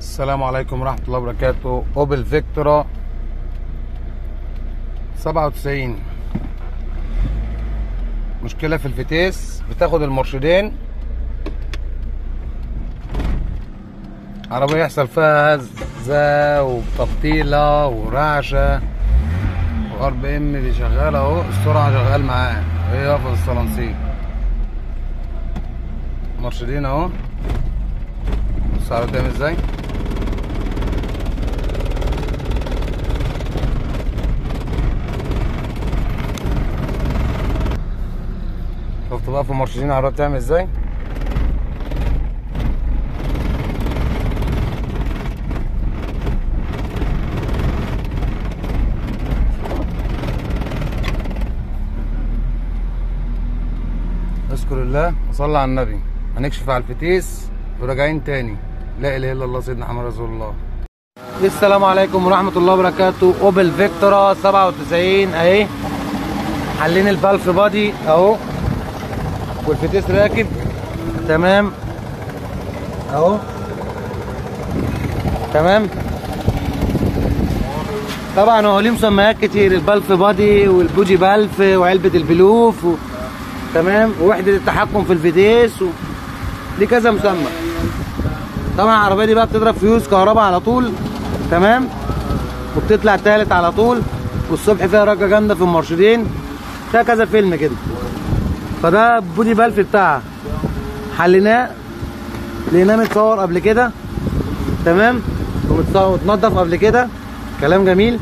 السلام عليكم ورحمة الله وبركاته. اوبل فيكتورا 97. مشكلة في الفتيس، بتاخد المرشدين، عربية يحصل فيها هزة وتبطيلة ورعشة، وار بي ام بيشغل اهو، السرعة شغال معاه، هي واقفة في الصلانسيل. مرشدين اهو، بص على بتعمل ازاي. شفت بقى في المرشدين العربية بتعمل ازاي. اذكر الله وصلى على النبي. هنكشف على الفتيس وراجعين تاني. لا اله الا الله سيدنا محمد رسول الله. السلام عليكم ورحمة الله وبركاته. اوبل فيكتورا 97 اهي، حلين الفالف بادي اهو، والفتيس راكب تمام اهو تمام. طبعا هو ليه مسميات كتير، البلف بادي والبوجي بلف وعلبة البلوف تمام، ووحدة التحكم في الفتيس ليه كذا مسمى. طبعا العربية دي بقى بتضرب فيوز كهرباء على طول تمام، وبتطلع تالت على طول، والصبح فيها رجة جامدة في المرشدين، فيها كذا فيلم كده. فده البودي بلف بتاعها حليناه، لقيناه متصور قبل كده تمام، ومتنضف قبل كده، كلام جميل.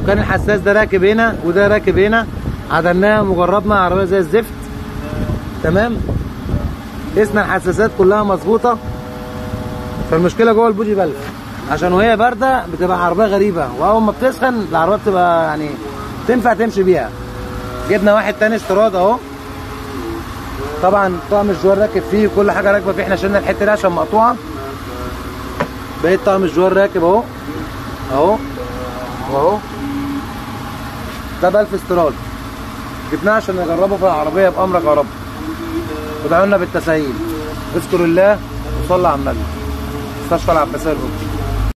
وكان الحساس ده راكب هنا وده راكب هنا، عدلناها وجربنا عربيه زي الزفت تمام. قسنا الحساسات كلها مظبوطه. فالمشكله جوه البودي بلف، عشان وهي بارده بتبقى عربيه غريبه، واول ما بتسخن العربيه بتبقى يعني تنفع تمشي بيها. جبنا واحد تاني استيراد اهو، طبعا طقم الجوار راكب فيه وكل حاجه راكبه فيه، احنا شلنا الحته دي عشان مقطوعه. بقيت طقم الجوار راكب اهو اهو واهو. ده بلف استيراد جبناه عشان نجربه في العربيه بامرك يا رب، وادعوا لنا بالتسهيل. اذكر الله وصلى على النبي. مستشفى العباسيه.